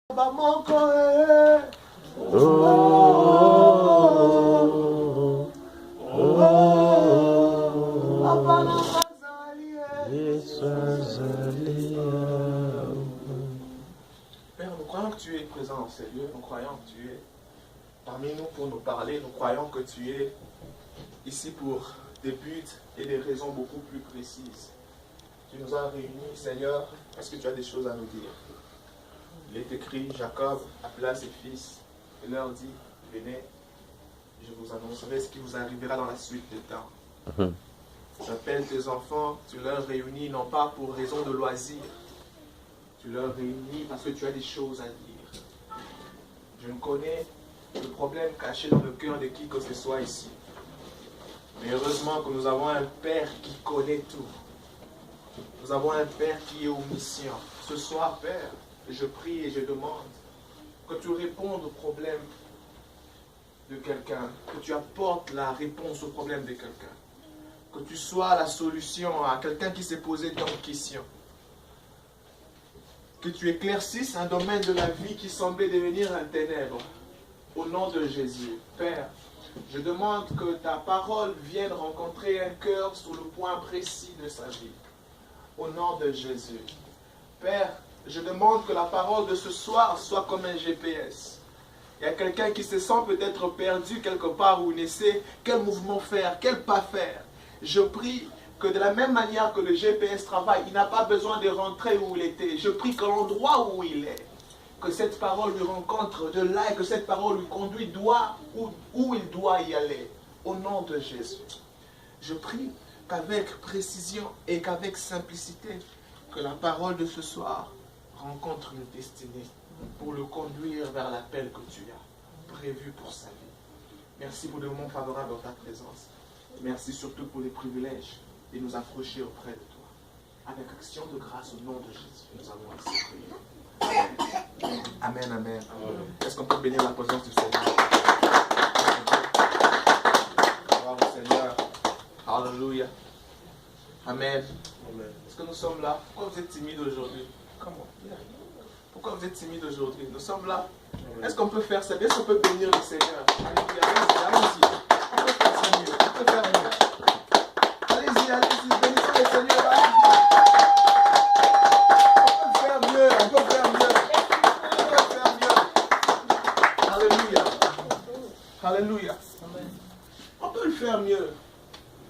Père, nous croyons que tu es présent dans ces lieux, nous croyons que tu es parmi nous pour nous parler, nous croyons que tu es ici pour des buts et des raisons beaucoup plus précises. Tu nous as réunis, Seigneur, parce que tu as des choses à nous dire. Il est écrit, Jacob appela ses fils et leur dit, venez, je vous annoncerai ce qui vous arrivera dans la suite des temps. J'appelle tes enfants, tu leur réunis non pas pour raison de loisir, tu leur réunis parce que tu as des choses à dire. Je ne connais le problème caché dans le cœur de qui que ce soit ici. Mais heureusement que nous avons un Père qui connaît tout. Nous avons un Père qui est omniscient. Ce soir, Père, je prie et je demande que tu répondes au problème de quelqu'un, que tu apportes la réponse au problème de quelqu'un, que tu sois la solution à quelqu'un qui s'est posé tant de questions, que tu éclaircisses un domaine de la vie qui semblait devenir un ténèbre. Au nom de Jésus, Père, je demande que ta parole vienne rencontrer un cœur sur le point précis de sa vie. Au nom de Jésus. Père, je demande que la parole de ce soir soit comme un GPS. Il y a quelqu'un qui se sent peut-être perdu quelque part où il ne sait quel mouvement faire, quel pas faire. Je prie que de la même manière que le GPS travaille, il n'a pas besoin de rentrer où il était. Je prie que l'endroit où il est, que cette parole lui rencontre de là et que cette parole lui conduit où il doit y aller. Au nom de Jésus. Je prie qu'avec précision et qu'avec simplicité, que la parole de ce soir rencontre une destinée pour le conduire vers l'appel que tu as prévu pour sa vie. Merci pour le moment favorable dans ta présence. Merci surtout pour les privilèges de nous approcher auprès de toi. Avec action de grâce au nom de Jésus, nous avons ainsi prié. Amen, amen. Est-ce qu'on peut bénir la présence du Seigneur? Gloire au Seigneur. Alléluia. Amen. Amen. Est-ce que nous sommes là? Pourquoi vous êtes timide aujourd'hui? Comment? Pourquoi vous êtes timide aujourd'hui? Nous sommes là. Est-ce qu'on peut faire ça? Est-ce qu'on peut bénir le Seigneur? Alléluia. Allez-y. On peut faire ça mieux. On peut faire mieux. Allez-y, allez-y. Bénissons le Seigneur. On peut faire mieux. On peut faire mieux. On peut faire mieux. Alléluia. Alléluia. On peut le faire mieux.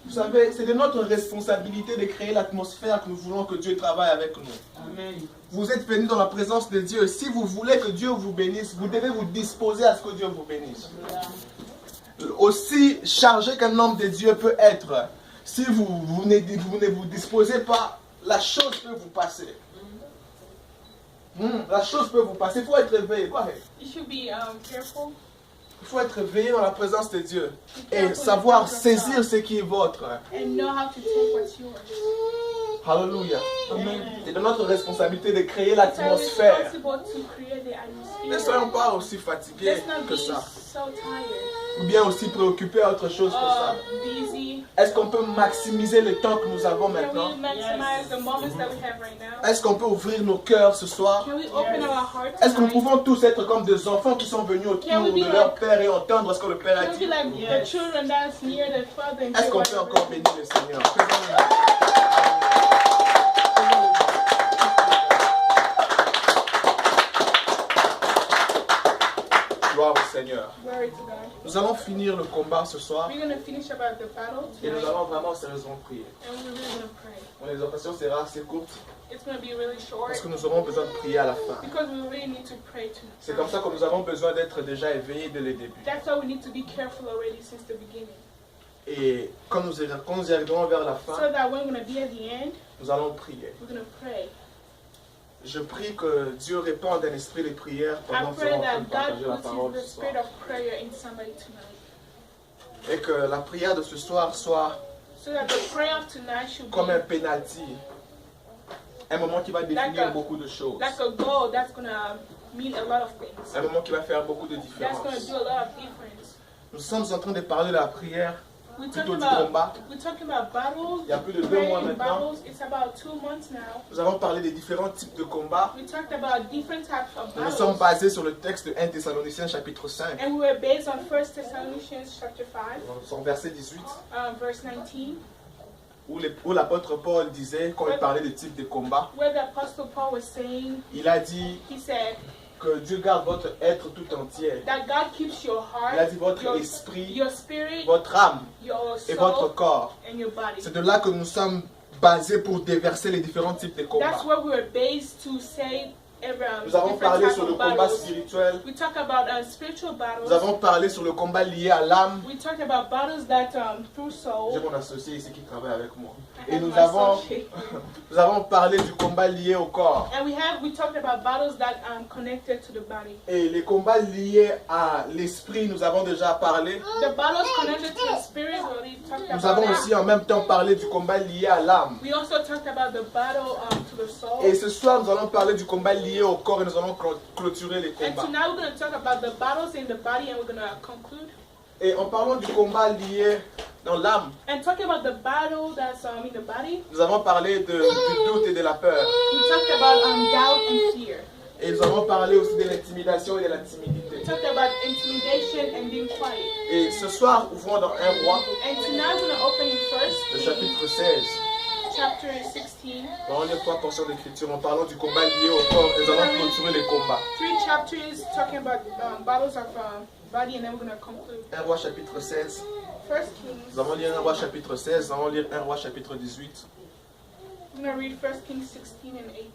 Vous savez, c'est de notre responsabilité de créer l'atmosphère que nous voulons que Dieu travaille avec nous. Amen. Vous êtes venus dans la présence de Dieu. Si vous voulez que Dieu vous bénisse, vous devez vous disposer à ce que Dieu vous bénisse. Aussi chargé qu'un homme de Dieu peut être, si vous ne vous disposez pas, la chose peut vous passer. La chose peut vous passer. Il faut être éveillé. You should be careful. Il faut être éveillé dans la présence de Dieu et savoir saisir ce qui est votre. And know how to take what's yours. Alléluia. C'est de notre responsabilité de créer l'atmosphère. Ne soyons pas aussi fatigués que ça. Ou bien aussi préoccupés à autre chose que ça. Est-ce qu'on peut maximiser le temps que nous avons maintenant? Est-ce qu'on peut ouvrir nos cœurs ce soir? Est-ce que nous pouvons tous être comme des enfants qui sont venus autour de leur Père et entendre ce que le Père a dit? Est-ce qu'on peut encore bénir le Seigneur? Gloire au Seigneur. Nous allons finir le combat ce soir. Et nous allons vraiment sérieusement prier. Mon exhortation sera assez courte. Parce que nous aurons besoin de prier à la fin. C'est comme ça que nous avons besoin d'être déjà éveillés dès le début. Et quand nous y arriverons vers la fin, nous allons prier. Je prie que Dieu répande un esprit de prière pendant que nous allons partager la parole ce soir. Et que la prière de ce soir soit comme un penalty. Un moment qui va définir beaucoup de choses. Un moment qui va faire beaucoup de différence. Nous sommes en train de parler de la prière We're plutôt talking du about combat. battles. Il y a plus de 2 Praying mois maintenant. battles. It's about 2 months now. Nous avons parlé des différents types de combats. We talked about different types of Nous nous sommes battles. basés sur le texte de 1 Thessaloniciens chapitre 5, And we were based on 1 Thessalonians chapter 5, son verset 18, verse 19, où l'apôtre Paul disait, quand il parlait des types de combats, where the Apostle Paul was saying, il a dit he said, que Dieu garde votre être tout entier. that God keeps your Il a heart, dit votre your, esprit, your spirit, votre âme your et votre soul, corps. and your body. C'est de là que nous sommes basés pour déverser les différents types de combats. That's where we were based to say Nous avons different parlé types sur le of combat battles. spirituel. We talk about spiritual battles. Nous avons parlé sur le combat lié à l'âme. We talked about battles that through J'ai soul. mon associé ici qui travaille avec moi. I Et have nous my avons, associate. nous avons parlé du combat lié au corps. And we talked about battles that connected to the body. Et les combats liés à l'esprit, nous avons déjà parlé. The battles connected to the spirit, we already talked Nous about avons that. aussi en même temps parlé du combat lié à l'âme. We also talked about the battle to the soul. Et ce soir, nous allons parler du combat lié au corps et nous allons clôturer les And combats. tonight we're going to talk about the battles in the body, and we're going to conclude. Et en parlant du combat lié dans l'âme, And talking about the battle that's in the body, nous avons parlé du doute et de la peur. we talked about doubt and fear. Et nous avons parlé aussi de l'intimidation et de la timidité. We talked about intimidation and being quiet. Et ce soir, ouvrons dans 1 Roi, And tonight we're going to open in le first chapitre 16. chapter 16. Nous allons lire 3 portions d'écriture en parlant du combat lié au corps et nous allons clôturer les combats. 3 chapters talking about battles of body, and then we're going to conclude. 1 Roi chapitre 16. First Kings. Nous allons lire 1 Roi chapitre 16, nous allons lire 1 Roi chapitre 18. I'm going to read 1 Kings 16 and 18.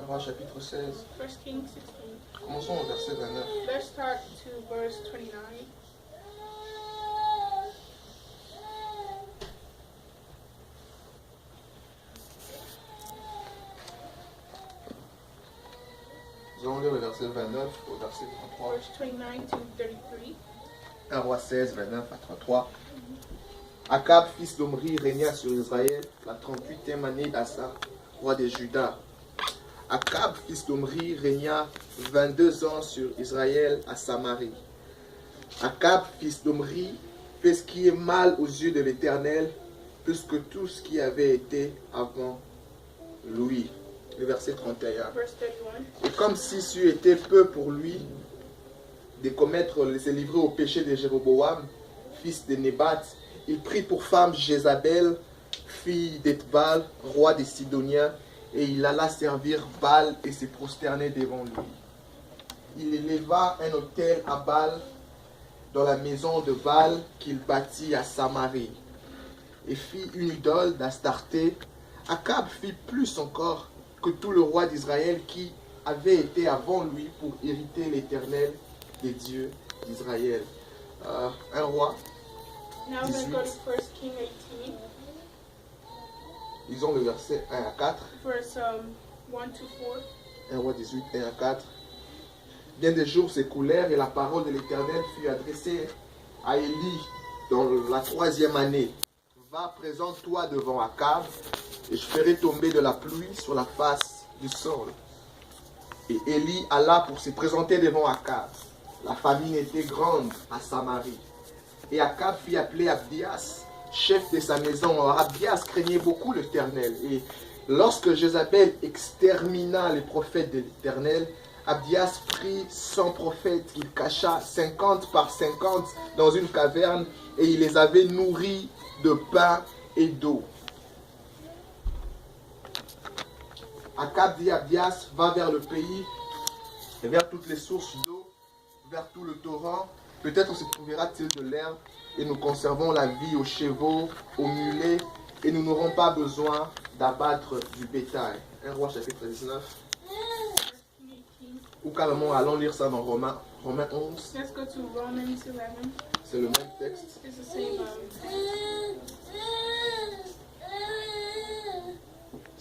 1 Roi chapitre 16. 1 Kings 16. Commençons au verset 29. Let's start to verse 29. Nous allons lire le verset 29 au verset 33. Verse 29 to 33. 1 Roi 16, 29 à 33. Akab, fils d'Omri, régna sur Israël la 38e année d'Asa, roi de Juda. Akab, fils d'Omri, régna 22 ans sur Israël à Samarie. Akab, fils d'Omri, fait ce qui est mal aux yeux de l'Éternel, plus que tout ce qui avait été avant lui. Le verset 31. Verse 31. Et comme si c'eût été peu pour lui de commettre, de se livrer au péché de Jéroboam, fils de Nébat, il prit pour femme Jézabel, fille d'Ethbal, roi des Sidoniens, et il alla servir Baal et se prosterner devant lui. Il éleva un autel à Baal dans la maison de Baal qu'il bâtit à Samarie, et fit une idole d'Astarté. Akab fit plus encore que tout le roi d'Israël qui avait été avant lui pour hériter l'Éternel des dieux d'Israël. Un roi, Now we're going to go 18. to 1 King 18, lisons le verset 1 à 4. verse 1 to 4. 1 roi 18, 1 à 4. Bien des jours s'écoulèrent et la parole de l'Éternel fut adressée à Élie dans la 3e année. Va, présente-toi devant Akab, et je ferai tomber de la pluie sur la face du sol. Et Élie alla pour se présenter devant Akab. La famine était grande à Samarie. Et Akab fit appeler Abdias, chef de sa maison. Alors Abdias craignait beaucoup l'Éternel. Et lorsque Jézabel extermina les prophètes de l'Éternel, Abdias prit 100 prophètes, il cacha 50 par 50 dans une caverne et il les avait nourris de pain et d'eau. Akab dit à Abdias, va vers le pays et vers toutes les sources d'eau, vers tout le torrent. Peut-être se trouvera-t-il de l'herbe et nous conservons la vie aux chevaux, aux mulets et nous n'aurons pas besoin d'abattre du bétail. 1 Roi chapitre 19. Ou carrément, allons lire ça dans Romains 11. Let's go to Romans 11. C'est le même texte. It's the same.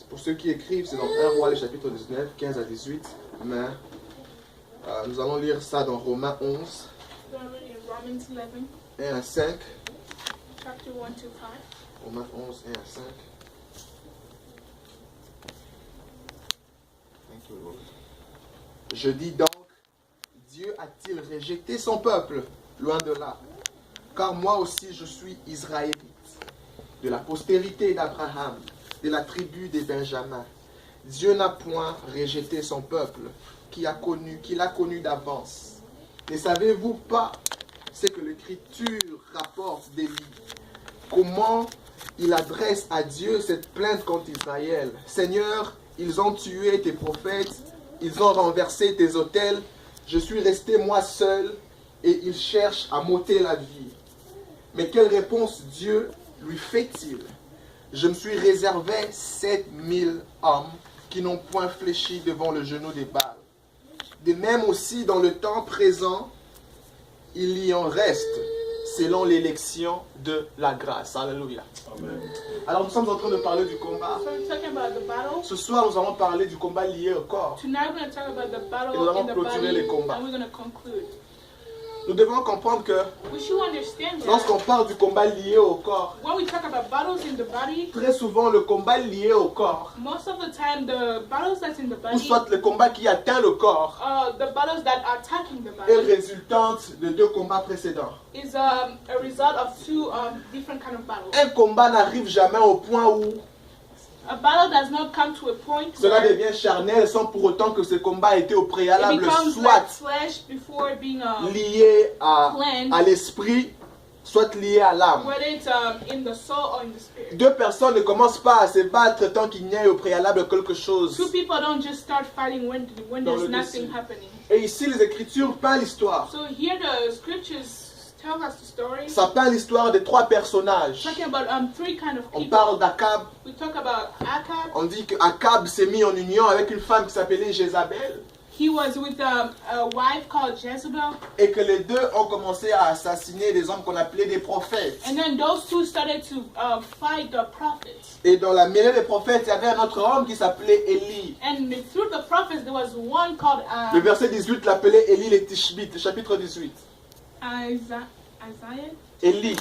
Pour ceux qui écrivent, c'est dans 1 Roi, le chapitre 19, 15 à 18. Mais nous allons lire ça dans Romains 11, Romans 11, 1 à 5. chapter 1 to 5. Romains 11, 1 à 5. Thank you, Lord. Je dis donc, Dieu a-t-il rejeté son peuple? loin de là. Car moi aussi je suis israélite, de la postérité d'Abraham, de la tribu des Benjamins. Dieu n'a point rejeté son peuple, qu'il a connu d'avance. Ne savez-vous pas ce que l'Écriture rapporte d'Élie? Comment il adresse à Dieu cette plainte contre Israël. Seigneur, ils ont tué tes prophètes, ils ont renversé tes autels, je suis resté moi seul et ils cherchent à m'ôter la vie. Mais quelle réponse Dieu lui fait-il? Je me suis réservé 7000 hommes qui n'ont point fléchi devant le genou des Baals. De même aussi dans le temps présent, il y en reste selon l'élection de la grâce. Alléluia. Amen. Alors nous sommes en train de parler du combat. So we're talking about the battle. Ce soir nous allons parler du combat lié au corps. Tonight we're going to talk about the battle Et nous allons in the clôturer body, les combats. and we're going to conclude. Nous devons comprendre que We should understand that lorsqu'on parle du combat lié au corps, when we talk about battles in the body, très souvent le combat lié au corps, most of the time the battles that's in the ou body, soit le combat qui atteint le corps, the battles that are attacking the est body, résultante de deux combats précédents. is a result of two different kind of battles. Un combat n'arrive jamais au point où A battle does not come to a point cela where devient charnel sans pour autant que ce combat ait été au it préalable becomes soit like flesh before being lié à l'esprit, soit lié à l'âme. whether it's in the soul or in the spirit. Deux personnes ne commencent pas à se battre tant qu'il n'y a au préalable quelque chose. Two people don't just start fighting when Dans there's le nothing dessus. happening. Et ici, les Écritures peint l'histoire. So here the scriptures tell us the story. Ça peint l'histoire de trois personnages. Talking about three kind of On people. parle d'Akab. We talk about Akab. On dit qu'Akab s'est mis en union avec une femme qui s'appelait Jézabel. He was with a wife called Jezebel. Et que les deux ont commencé à assassiner des hommes qu'on appelait des prophètes. And then those two started to fight the prophets. Et dans la mêlée des prophètes, il y avait un autre homme qui s'appelait Élie. And through the prophets, there was one called Le verset 18 l'appelait Élie le Tishbite, chapitre 18. Isaiah. Elijah,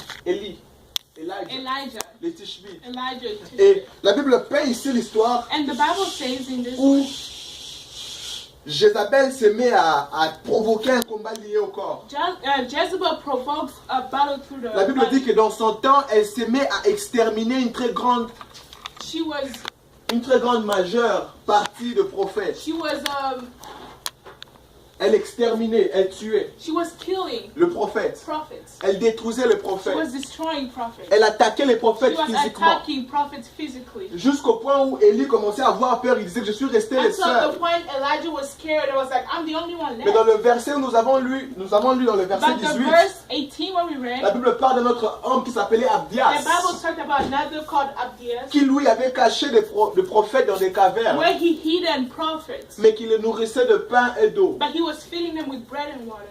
Elijah. le Tishbite. Elijah. Et la Bible peint ici l'histoire And the Bible says in this où Jézabel se met à provoquer un combat lié au corps. Jezebel provokes a battle through the La Bible body. dit que dans son temps, elle se met à exterminer une très grande majeure partie de prophètes. She was Elle exterminait, elle tuait killing le prophète. prophets. Elle détruisait les She prophètes. was destroying prophets. Elle attaquait les She prophètes was physiquement. attacking prophets physically. Jusqu'au point où Élie commençait à avoir peur. Il disait que je suis resté le Until the seul. point Elijah was scared, it was like, I'm the only one Mais dans left. le verset où nous avons lu dans le verset But the 18, verse 18 when we read, la Bible parle d'un autre homme qui s'appelait the Abdias, Bible talked about another called Abdias, qui lui avait caché des prophètes dans des cavernes, where he hidden prophets, mais qui les nourrissait de pain et d'eau. but he was feeding them with bread and water.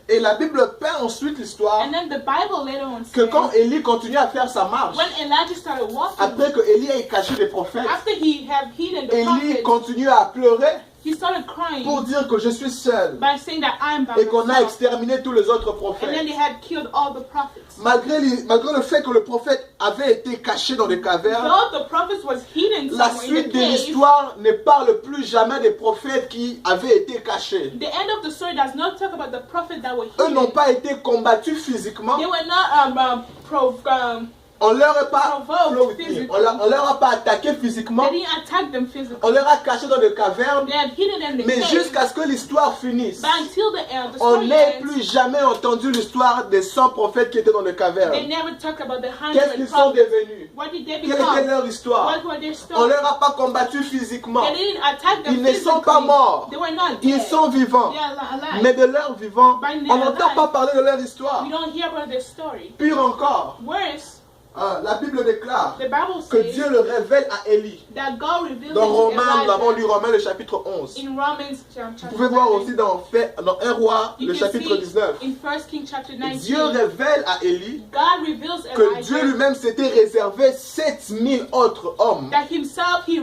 Et la Bible peint ensuite l'histoire And then the Bible later on que says, quand Élie continuait à faire sa marche, when Elijah started walking, après que Élie ait caché des prophètes, after he had hidden the Élie prophets, continuait à pleurer he started pour crying dire que je suis seul by saying that I'm by et qu'on a myself. exterminé tous les autres And then prophètes. they had killed all the prophets. Malgré le fait que le prophète avait été caché dans des cavernes, Though the prophets was hidden la somewhere in suite the de cave, l'histoire ne parle plus jamais des prophètes qui avaient été cachés. the end of the story does not talk about the prophets that were Eux n'ont hidden. pas été combattus physiquement. They were not On leur a pas, provoked physically. on leur a pas attaqué physiquement. They didn't attack them physically. On leur a caché dans des cavernes. They had hidden them in the Mais cave. jusqu'à ce que l'histoire finisse, But until the on story n'ait ends, plus jamais entendu l'histoire des 100 prophètes qui étaient dans les they cavernes. never talk about the Qu'est-ce 100 qu'ils sont prophets. devenus? What did they Quelle était become? leur histoire? What were their On stories? leur a pas combattu physiquement. They didn't attack them Ils ne physically. sont pas morts. They were not Ils dead. sont vivants. They are alive. Mais de leur vivant, By their on n'entend life, pas parler de leur histoire. we don't hear about their story. Pire encore, Worse, la Bible déclare the Bible que says Dieu le révèle à Élie. that God revealed Dans it to Romains, nous avons lu Elijah. Romains le chapitre 11. In Romans chapter Vous pouvez voir 9. aussi dans 1 roi You le can chapitre see 19. in 1 King chapter 19, Dieu révèle à Élie God reveals que Dieu Elijah lui-même s'était réservé 7000 autres hommes that himself he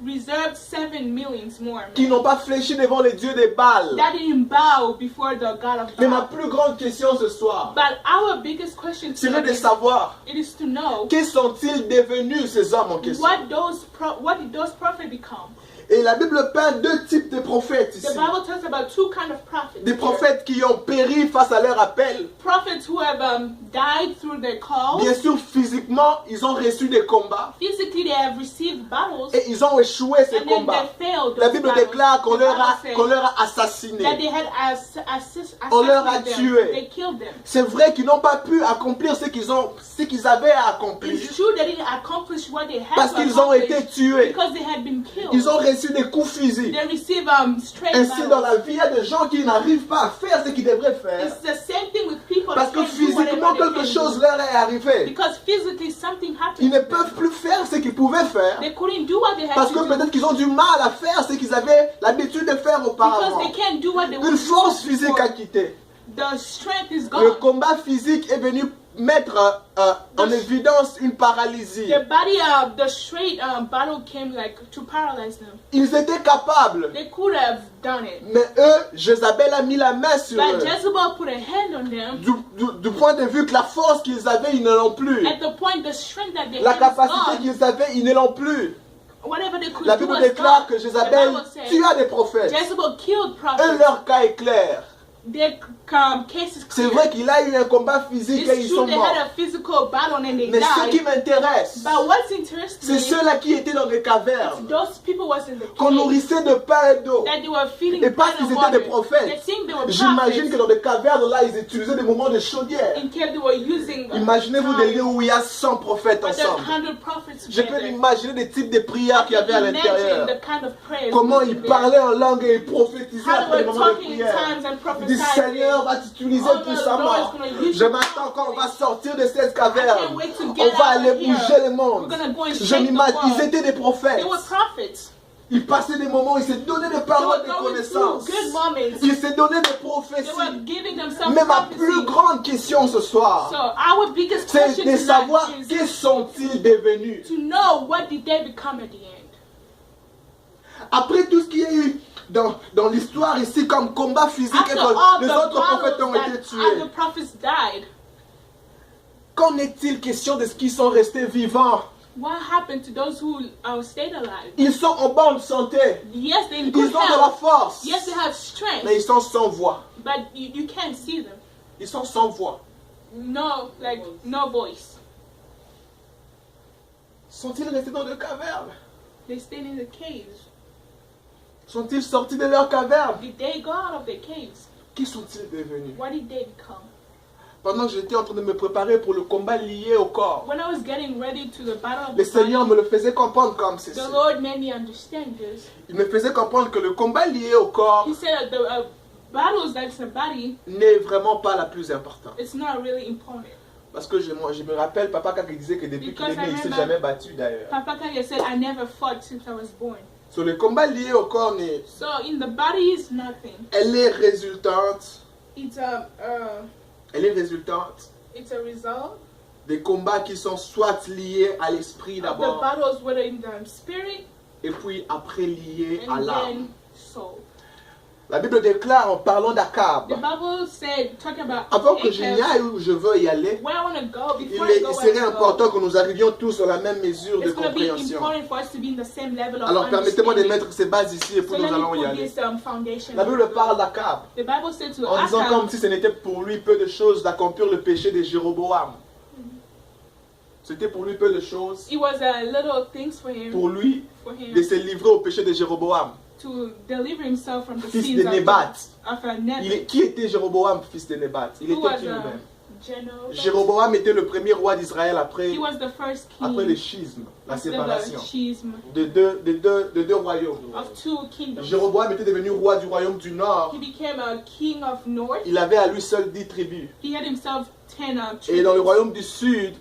reserved 7 millions more men qui n'ont pas fléchi devant les dieux des Baals. that didn't bow before the God of Mais ma God. plus grande question ce soir But our biggest question serait de today, savoir it is to know qui sont-ils devenus ces hommes en question. what did those prophets become? Et la Bible peint deux types de prophètes ici. The Bible talks about two kind of prophets. Des here. prophètes qui ont péri face à leur appel. Prophets who have died through their calls. Bien sûr, physiquement, ils ont reçu des combats Physically, they have received battles. et ils ont échoué ces And then combats. they failed La those Bible battles. déclare qu'on The leur Bible says a assassinés. that they had On leur a assassinated tué. them. They killed them. C'est vrai qu'ils n'ont pas pu accomplir ce qu'ils avaient à accomplir It's true they didn't accomplish what they had parce to qu'ils ont accomplish été tués. because they had been killed. Ils ont reçu des coups physiques. They received straight Ainsi, dans battles. la vie, il y a des gens qui n'arrivent pas à faire ce qu'ils devraient faire It's the same thing with people parce that que can't do physiquement, whatever they quelque can chose do. leur est arrivé. Because physically something happened. Ils ne to them. peuvent plus faire ce qu'ils pouvaient faire They couldn't do what they had parce to que do peut-être qu'ils ont du mal à faire ce qu'ils avaient l'habitude de faire because auparavant. they can't do what they Une were force doing physique a before. quitté. The strength is Le gone. combat physique est venu mettre en évidence une paralysie. Their body, the straight battle came like to paralyze them. Ils étaient capables, They could have done it, mais eux, Jézabel a mis la main sur but eux. Jezebel put a hand on them. Du point de vue que la force qu'ils avaient, ils ne l'ont plus. At the point, the strength that they La had is capacité gone. qu'ils avaient, ils ne l'ont plus. Whatever they could La do Bible was déclare gone. que The Jézabel Bible says tua des prophètes. Jezebel killed Et prophets. leur cas est clair. Their case is C'est clear. vrai qu'il a eu un combat physique et It's ils true sont they morts. had a physical battle and they Mais ce qui died. m'intéresse, But what's c'est interesting, ceux-là qui étaient dans les cavernes, those people was in the qu'on cave, nourrissait de pain et d'eau. that they were feeding Et parce bread qu'ils and étaient des water. prophètes, They think they were j'imagine que prophets. dans des cavernes là, ils utilisaient des moments de chaudière. In cave they were using Imaginez-vous des lieux où il y a 100 prophètes but there's ensemble. 100 prophets Je peux together. imaginer des types de prières qu'il y avait à Imagine l'intérieur. the kind of prayers Comment we ils did there. parlaient en langue et ils prophétisaient How après they les were moments de talking in prière. tongues and Ils disent prophesying. Seigneur, va t'utiliser Oh, puissamment. the Lord is gonna use Je you m'attends quand on va powerfully. sortir de cette I caverne. can't wait to On get va out aller of here. bouger le We're monde. gonna go and Je shake the m'imagine, ils world. étaient des prophètes. They were prophets. Ils passaient des moments, ils se donnaient des They paroles were de going connaissance. through good moments. Ils se donnaient des They prophéties. were giving themselves Mais ma plus prophecy. grande question ce soir, So our biggest c'est question de savoir tonight qui is sont-ils devenus. to know what did they become at the end. Après tout ce qu'il y a eu dans l'histoire ici comme combat physique, et After all les the autres prophètes ont battles été that tués. other prophets died, Qu'en est-il question de ce qui sont restés vivants? what happened to those who stayed alive? Ils sont en bonne santé. Yes, they're in Ils good ont de la health. force. Yes, they have strength, Mais ils sont sans voix. but you can't see them. Ils sont sans voix. No, like no voice. Sont-ils restés dans des cavernes? They stayed in the caves. Sont-ils sortis de leur caverne? Did they go out of their caves? Qui sont-ils devenus? What did they become? Pendant que j'étais en train de me préparer pour le combat lié au corps, When I was getting ready to the battle of le the Seigneur body, me le faisait comprendre comme ceci. the Lord made me understand this. Il me faisait comprendre que le combat lié au corps He said that the battles that's the body, n'est vraiment pas la plus importante. it's not really important. Parce que je me rappelle, papa, quand il disait que depuis qu'il est Because né, I il ne s'est remember- jamais battu d'ailleurs. Papa Kanye said, I never fought since I was born. Sur le combat lié au corps, So in the body is nothing. elle est résultante. It's Elle est résultante it's a result des combats qui sont soit liés à l'esprit of the d'abord, battles whether in the spirit et puis après liés à and l'âme. then soul. La Bible déclare en parlant The d'Akab, Bible said, talking about avant que je n'y Ahab, aille où je veux y aller, where I want to go, il before I go where serait I go, important que nous arrivions tous à la même mesure de it's going to be compréhension. important for us to be in the same level of Alors permettez-moi de understanding. mettre ces bases ici et So puis nous let allons y me put aller. this foundation. La Bible parle d'Akab The Bible said to en disant comme Ahab, si ce n'était pour lui peu de choses d'accomplir le péché de Jéroboam. C'était pour lui peu de choses, it was little things for him, pour lui, him de se livrer au péché de Jéroboam, to deliver himself from the fils sins de Nébat. of Nebat. Qui était Jéroboam, fils de Nébat? Il Who était was qui lui-même? Jeroboam? Jéroboam était le premier roi d'Israël après He was the first king le schisme, la after séparation the schism de deux royaumes. of two kingdoms. Jéroboam était devenu roi du royaume du Nord. He became a king of north. Il avait à lui seul 10 tribus. He had himself 10 Et dans le tribes. royaume du Sud,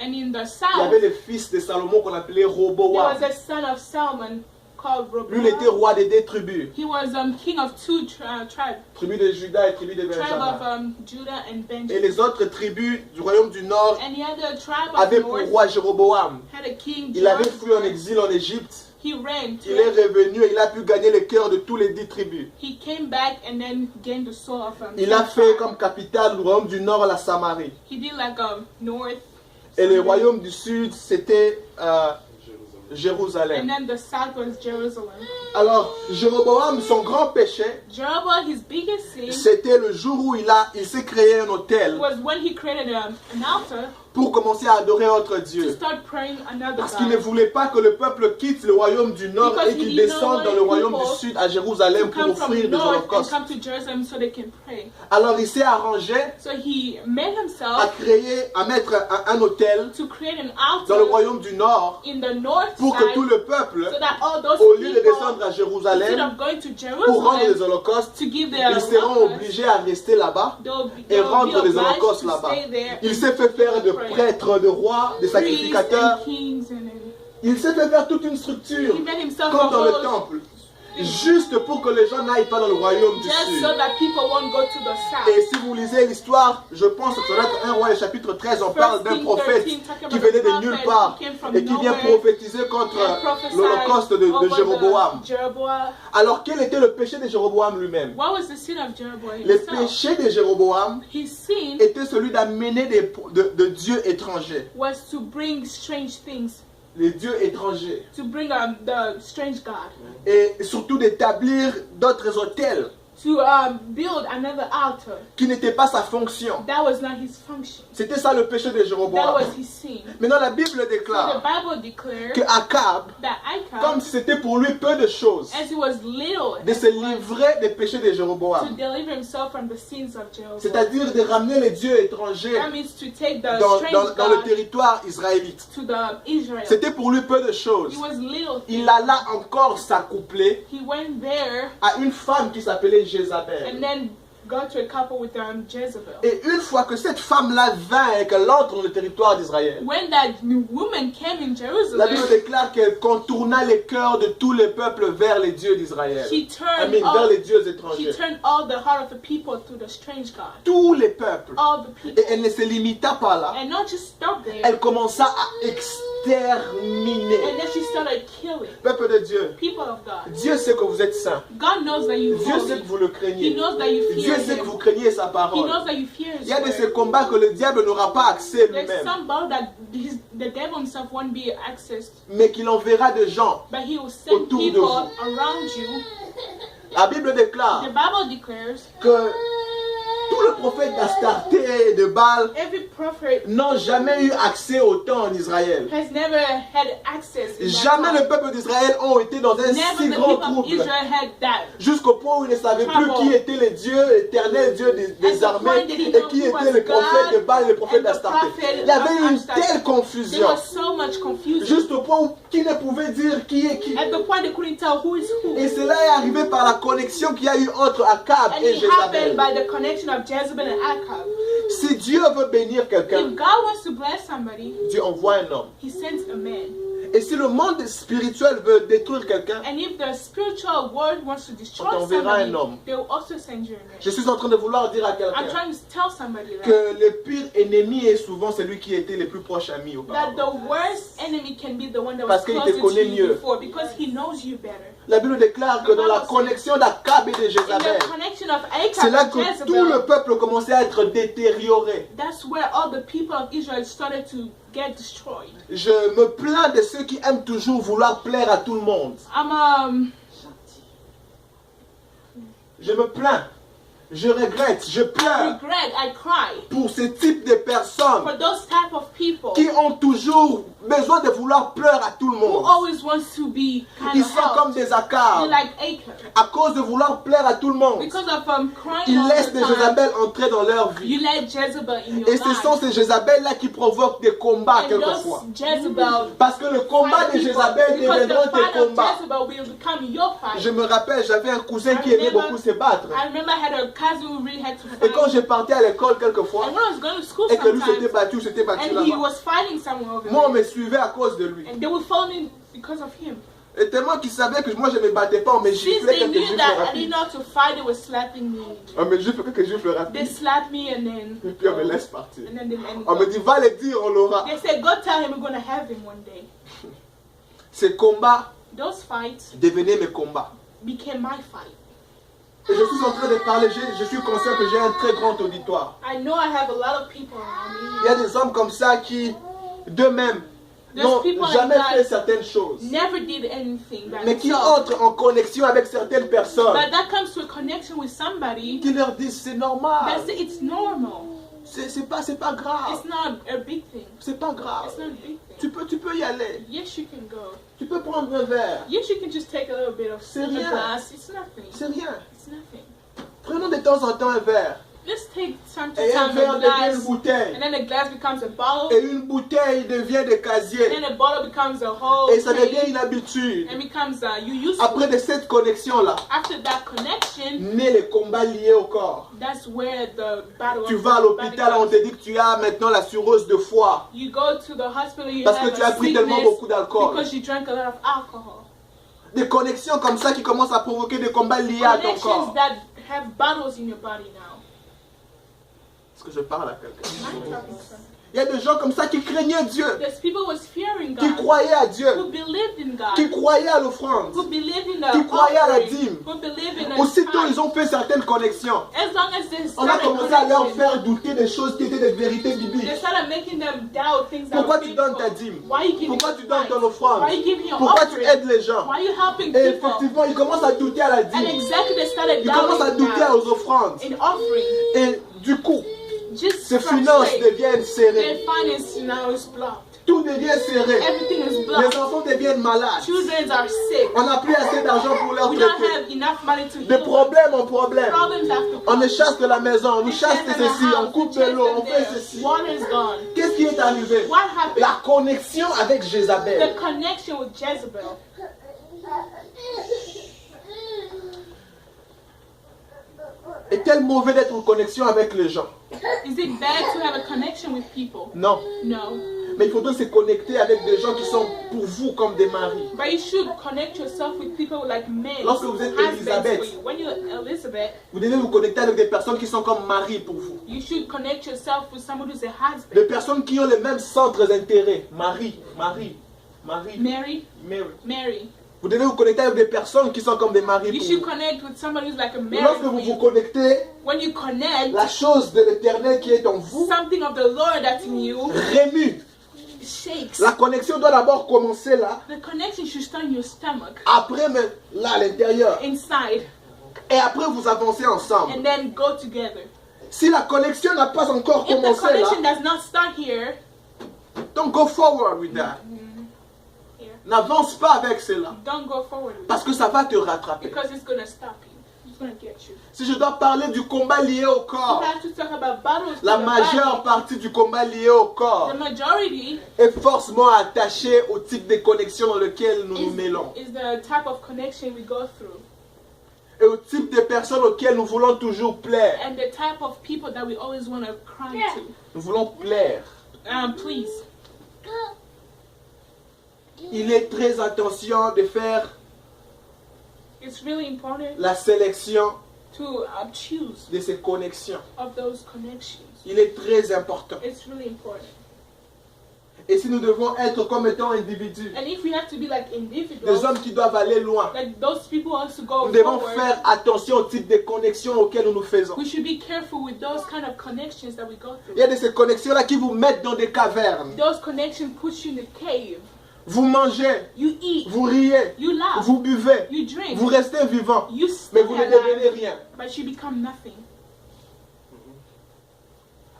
And in the il y avait south, le fils de Salomon qu'on appelait there Roboam. was a son of Salmon called Lui, il était Rehoboam. roi des deux tribus. He was king of two tribes, Tribu de Juda et tribu de tribe Benjamin. of Judah and Et Benjamin. les autres tribus du royaume du Nord And the other tribe of avaient pour north roi Jéroboam. had a king. Il avait Joshua. fui en exil en Égypte. He ran. Il est revenu et il a pu gagner le cœur de tous les 10 tribus. He came back and then gained the soul of Il a 10 fait tribes. comme capitale le royaume du Nord la Samarie. He did like north. Et le royaume du Sud, c'était Jérusalem. And then the south was Jerusalem. Alors, Jéroboam, son grand péché, Jeroboam, his biggest sin c'était le jour où il s'est créé un autel was when he created an altar pour commencer à adorer autre to Dieu. start praying another Parce qu'il ne God. voulait pas que le peuple quitte le royaume du nord Because et qu'il he didn't descende dans want le royaume people du sud à To Jérusalem pour come from offrir des north and holocaustes. come to Jerusalem so they can pray. Alors il s'est arrangé So he made à himself mettre un autel to create an dans le altar royaume du nord in the north pour que tout side le peuple, so that all those au lieu de people, descendre à instead Jérusalem of going to pour rendre les Jerusalem holocaustes, to give their ils seront holocaust, obligés à rester là-bas et they'll be rendre les obliged holocaustes to là-bas. stay there Il s'est fait faire de prêtres, de rois, de priests sacrificateurs. and kings and Il s'est fait faire toute une structure, he made himself comme a dans le whole temple, juste pour que les gens n'aillent pas dans le royaume du just sud. so that people won't go to the Et south. si vous lisez l'histoire, je pense que ça doit être 1 roi et chapitre 13, on parle d'un prophète qui venait de nulle part et qui vient prophétiser contre l'holocauste de Jéroboam. Alors quel était le péché de Jéroboam lui-même? What was the sin of Jeroboam Le himself? péché de Jéroboam His sin était celui d'amener de dieux étrangers. was to bring strange things, Les dieux étrangers. to bring the strange God, Et surtout d'établir d'autres autels to build another altar. qui n'étaient pas sa fonction. That was not his function. C'était ça le péché de That Jéroboam. was his sin. Maintenant la Bible So the déclare Bible declares que Akab, that comme Acab, si c'était pour lui peu de choses, as he was little, de se livrer des péchés de to Jéroboam. deliver himself from the sins of Jeroboam. C'est-à-dire de ramener les dieux étrangers That means to take the dans strange le God territoire israélite. to the Israel. C'était pour lui peu de choses. He was little. Il alla encore s'accoupler He went there à une femme qui s'appelait Jézabel. and then got to a couple with Jezebel. Et une fois que cette femme-là vint et qu'elle entre dans le territoire d'Israël, When that new woman came in la Bible Jerusalem, déclare qu'elle contourna les cœurs de tous les peuples vers les dieux d'Israël. she turned Vers all, les dieux she étrangers. turned all the heart of the people to the strange God. Tous les peuples. All the people. Et elle ne se limita pas là. And not just stop there. Elle commença à exterminer. And then she started killing Peuple de Dieu, people of God. Dieu sait que vous êtes saints. God knows that you Dieu sait holy. que vous le He craignez. knows that you Dieu fear sait que him. vous craignez sa He parole. knows that you fear Il his y a de ces word. combats que le diable n'aura pas accès There's lui-même, some battle that the devil himself won't be accessed, mais qu'il enverra des gens. but he will send Autour de people vous. around you. La Bible The déclare Bible declares que tous les prophètes d'Astarté et de Baal every prophet n'ont jamais eu accès au temps en Israël. has never had access. In that Jamais time. le peuple d'Israël ont été dans un Never si the grand people of trouble. Israel had that. Jusqu'au point où ils ne savaient plus qui étaient les dieux éternels, dieux des armées, et qui étaient les prophètes de Baal et les prophètes d'Astarté. Il y avait une telle There confusion. was so much confusion. Juste au point où qui ne pouvait dire qui est qui. At the point they couldn't tell who is who. Et cela est arrivé par la connexion qu'il y a eu entre Akab And et it happened Jézabel. by the connection of Jezebel and Acab. Si Dieu veut bénir quelqu'un, If God wants to bless somebody, Dieu envoie un homme. he sends a man. Et si le monde spirituel veut détruire quelqu'un, And if the spiritual world wants to destroy On t'enverra somebody, un homme. they will also send you a man. je suis en train de vouloir dire à I'm quelqu'un trying to tell somebody that, que le pire ennemi est souvent celui qui était le plus proche ami that auparavant. the worst enemy can be the one that Parce was qu'il te closer to connaît you mieux. before, because he knows you better. La Bible déclare que dans la connexion d'Akab et de In Jézabel, the connection of c'est là Acab que and tout le Jezebel, peuple commençait à être détérioré. that's where all the people of Israel started to get destroyed. Je me plains de ceux qui aiment toujours vouloir plaire à tout le monde. Je me plains, je regrette, je I pleure regret, I cry pour ce type de personnes for those type of people qui ont toujours besoin de vouloir pleurer à tout le who monde. always wants to be kind Ils of sont comme helped. des accards. They're like Acab. À cause de vouloir plaire à tout le monde, Because of crying ils all laissent the des time, Jézabel entrer dans leur vie. you let Jezebel in your Et ce sont life. ces Jézabel-là qui provoquent des combats And quelquefois. those Jezebel Parce que le combat fight de people, Jézabel because deviendront the tes fight of combats. Jezebel will become your fight. Je me rappelle, j'avais un cousin qui aimait beaucoup se battre. I remember I had a cousin who really had to Et fight. quand je partais à l'école quelquefois, And when I was going to school et que lui s'était sometimes, battu, s'était battu and he là-bas, was fighting someone over moi on there, me suivait à cause de lui. and they would follow me because of him. Et tellement qu'il savait que moi je ne me battais pas, on me Since giflait they quelques knew gifles that I didn't rapides. know how to fight, they were slapping me. On me gifle quelques gifles They rapides. slapped me and then Et puis on me laisse partir. and then they let me On me go. dit, va le dire, on l'aura. They said, go tell him we're going to have him one day. Ces combats Those fights devenaient mes combats. became my fight. Et je suis en train de parler, je suis conscient que j'ai un très grand auditoire. I know I have a lot of people around Il y me. a des hommes comme ça qui, d'eux-mêmes, n'ont people like jamais that fait certaines choses, never did anything by mais qui themselves. entrent en connexion avec certaines personnes, But that comes to a connection with somebody qui leur disent c'est normal, that say it's normal. c'est pas grave, It's not a big thing. c'est pas grave. It's not a big thing. Tu peux y aller, Yes, you can go. tu peux prendre un verre, Yes, you can just take a little bit of C'est a rien. glass. It's nothing. c'est rien. It's nothing. Prenons de temps en temps un verre, Let's take time to et un time verre a devient une glass, bouteille, and then the glass becomes a bottle, et une bouteille devient des and casiers, then the bottle becomes a whole et ça devient case, une habitude. and becomes you used Après to. de cette connexion-là, After that connection, naît les combats liés au corps. that's where the battle Tu of vas à the body l'hôpital, on comes. te dit que tu as maintenant la cirrhose de foie, You go to the hospital, you parce que have tu as a pris tellement sickness beaucoup d'alcool. because you drank a lot of alcohol. Des connexions comme ça qui commencent à provoquer des combats liés à ton Connections corps. that have battles in your body now. Est-ce que je parle à quelqu'un? I'm talking to some- Il y a des gens comme ça qui craignaient Dieu, There's people who was fearing qui God, croyaient à Dieu, who believed in God, qui croyaient à l'offrande. who believed in the qui croyaient à la offering, dîme. who believed in the Aussitôt, tithe. ils ont fait certaines connexions. As long as they On a started commencé à leur connecting, faire douter des choses qui étaient des vérités they bibliques. started making them doubt things that Pourquoi were tu donnes ta biblical. dîme? Why you giving Pourquoi tu your donnes tithe? ton offrande? Why you giving your Pourquoi tu offering? aides les gens? Why you helping Et people? effectivement, ils commencent à douter à la And dîme. exactly they started Ils commencent à doubting douter God aux offrandes. in offering. Et du coup, Just ces from finances sake, deviennent serrées. their finance now is blocked. Tout devient serré. Everything is Les blocked. enfants deviennent malades. Children are sick. On n'a plus assez d'argent pour leur We don't traiter. have enough money to De heal them. problème en problème. Problems after On problems. les chasse de la maison, on nous chasse de Chase them in the ceci, on house, coupe chase de l'eau, them on fait there. ceci. Water is gone. Qu'est-ce qui est arrivé? What happened? La connexion avec Jézabel. The connection with Jezebel. Est-elle mauvais d'être en connexion avec les gens? Is it bad to have a connection with people? Non. No. Mais il faudrait se connecter avec des gens qui sont pour vous comme des maris. But you should connect yourself with people like men. Lorsque vous êtes husbands Elisabeth. for you. When you're Elizabeth, Vous devez vous connecter avec des personnes qui sont comme maris pour vous. you should connect yourself with someone who's a husband. Des personnes qui ont les mêmes centres d'intérêt. Marie. Mary. Mary. Vous devez vous connecter avec des personnes qui sont comme des maris You pour should vous. connect with somebody who's like a Et Mary lorsque for vous vous you. connectez, When you connect, la chose de l'éternel qui est en vous something of the Lord that's in you remue. shakes. La connexion doit d'abord commencer là, The connection should start in your stomach, après mais là à l'intérieur. inside, Et après vous avancez ensemble. and then go together. Si la connexion n'a pas encore If the commencé là, connection does not start here, don't go forward with that. here, N'avance pas avec cela. don't go forward with Parce it, que ça va te rattraper. because it's going to stop you. It's going to get you. Si je dois parler du combat lié au You corps, have to talk about battles. la to the majeure body. partie du combat lié au corps The majority est forcément attachée au type de connexion dans lequel nous nous mêlons. is the type of connection we go through, Et au type de personnes auxquelles nous voulons toujours plaire. and the type of people that we always want to cry to. Nous voulons plaire. Please, Il est très attention de faire it's really important la sélection to choose de ces connexions. of those connections. Il est très important. It's really important. Et si nous devons être comme étant individus, And if we have to be like des individuals, hommes qui doivent aller loin, like those people also go nous devons forward, faire attention au type de connexions auxquelles nous nous faisons. we should be careful with those kind of connections that we go Il y through. a de ces connexions-là qui vous mettent dans des cavernes. Those connections put you in the cave. Vous mangez, You eat, vous riez, you laugh, vous buvez, you drink, vous restez vivant, you mais stay vous ne devenez alive, rien. but you become nothing.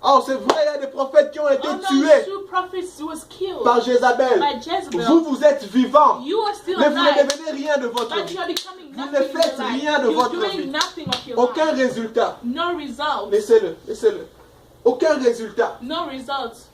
Oh, c'est vrai, il y a des prophètes qui ont été Oh no, tués true prophets was killed par Jézabel. by Jezebel. Vous êtes vivant, You are still mais vous ne alive, devenez rien de votre but vie. you are becoming Vous nothing ne in your faites life. rien de You're votre doing vie. nothing of your Aucun life. résultat. No results. Laissez-le, laissez-le. Aucun résultat. No results.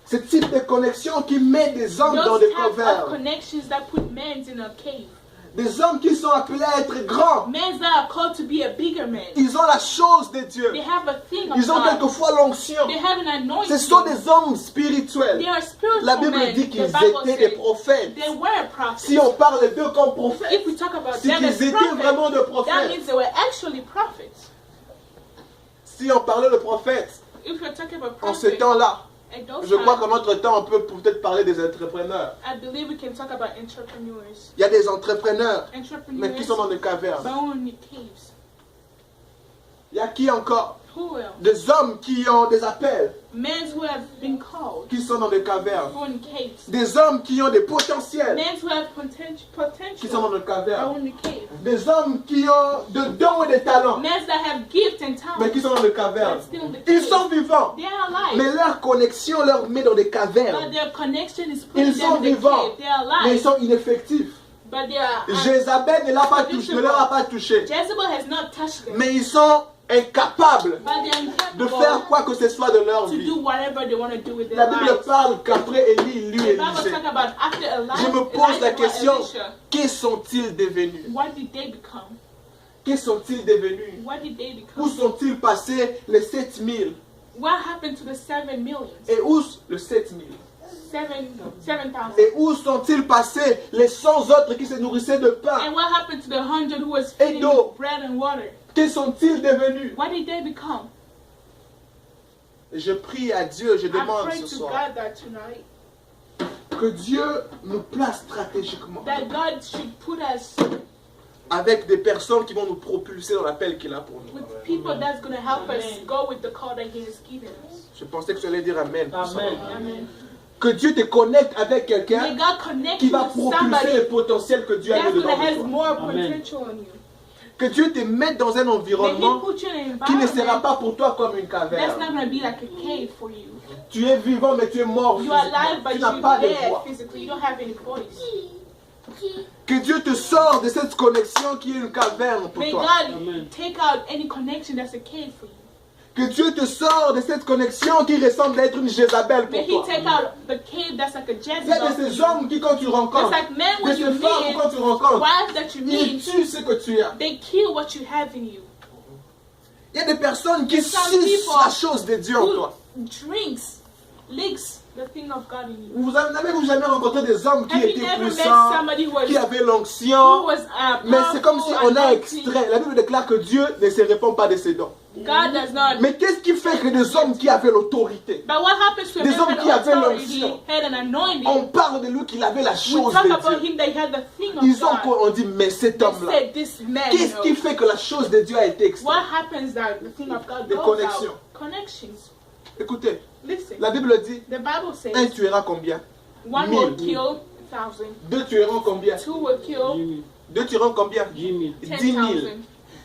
Ce type de connexion qui met des hommes dans Those des type of cavernes. connections that put men in a cave. Des hommes qui sont appelés à être grands. Men that are called to be a bigger man. Ils ont la chose de Dieu. They have a thing of Ils ont God. quelquefois l'onction. They have an anointing. Ce sont des hommes spirituels. They are spiritual La Bible men. dit The qu'ils Bible étaient des says prophètes. they were prophets. Si on parle d'eux comme prophètes, If we talk about c'est them as qu'ils étaient prophets, vraiment de that prophètes. means they were actually prophets. Si on parlait de prophètes, If we're talking about en ce prophets, temps-là, at those je crois times, qu'en notre temps, on peut peut-être parler des entrepreneurs. I believe we can talk about entrepreneurs. Il y a des entrepreneurs, mais qui Entrepreneurs sont dans des cavernes. born in caves. Il y a qui encore? Who will? Des hommes qui ont des appels, Men who have been called. qui sont dans des cavernes. Who are in caves. Des hommes qui ont des potentiels, Men who have qui sont dans potential. des cavernes. Are in the cave. Des hommes qui ont de dons et des talents, Men that have gifts and mais talents. qui sont dans des cavernes. But still in the Ils cave. sont vivants, They are alive. mais leur connexion leur met dans des But cavernes. their connection is putting Ils them sont in the vivants, cave. They are mais ils alive. sont ineffectifs. But they are. Jézabel ne leur a pas touché, Jezebel has not touched them. mais ils sont incapables But they are de incapable faire quoi que ce soit de leur to vie. do whatever they want to do with La their Bible lives. parle qu'après Élie, lui, The Bible Élisée. talk about after Elijah. Je me pose la Elijah question, or Elisha, que sont-ils devenus? what did they become? Que sont-ils devenus? What did they Où become? sont-ils passés les 7000? What happened to the 7 millions? Et où le 7000? 7,000. Et où sont-ils passés les 100 autres qui se nourrissaient de pain? And what happened to the 100 who was Et feeding d'eau. bread and water? Que sont-ils devenus? What did they become? Je prie à Dieu, je I demande pray ce to soir God that tonight, que Dieu nous place stratégiquement that God should put us avec des personnes qui vont nous propulser dans l'appel qu'il a pour nous. with people that's going to help us go with the call that He has given us. Je pensais que tu allais dire Amen. pour ça. Amen. Amen. Que Dieu te connecte avec May quelqu'un God connect qui you va with propulser le somebody potentiel que Dieu a that's mis going to dedans de have toi. more Amen. potential in you. Que Dieu te mette dans un May He environnement put you in an qui ne sera environment pas pour toi comme une that's caverne. not going to be like a cave for you. Tu es vivant mais tu es mort You are alive, physiquement. but Tu n'as you're pas de dead voix. physically. You don't have any voice. Que Dieu te sorte de cette connexion qui est une caverne pour May toi. God Amen. take out any connection that's a cave for you. Que Dieu te sorte de cette connexion qui ressemble à être une Jézabel May pour He toi. take out the cave that's like a Il y a de Jezebel for ces you. hommes qui quand tu Just rencontres, like men de when you ces femmes meet, quand tu rencontres, wives that you ils meet, tuent ce que tu as. they kill what you have in you. Il y a des personnes qui Some sucent people la chose de Dieu en toi. Who drinks, licks the thing of God in you. Vous n'avez-vous jamais rencontré des hommes qui Have you étaient never met puissants, somebody who was, qui avaient who l'onction? was Mais c'est comme si powerful, on a anointing? extrait. La Bible déclare que Dieu ne se répand pas de ses dons. God does not. Mais qu'est-ce qui fait que des hommes qui avaient l'autorité, But what happens to a Des man hommes who qui had avaient authority, l'onction. had an anointing? on parle de lui qu'il avait la We chose talk de about Dieu. him that he had the thing of Ils ont God. on dit mais cet They homme-là, said this man. qu'est-ce qui knows. fait que la chose de Dieu a été extraite? What happens that the thing of God Des goes connexions. out? Connections. Écoutez, Listen. la Bible dit, The Bible says un tuera combien? one 1000. will kill 1,000, Deux tueront combien? two will kill Jimmy. Deux tueront combien? 10 000. 10 000. 10,000.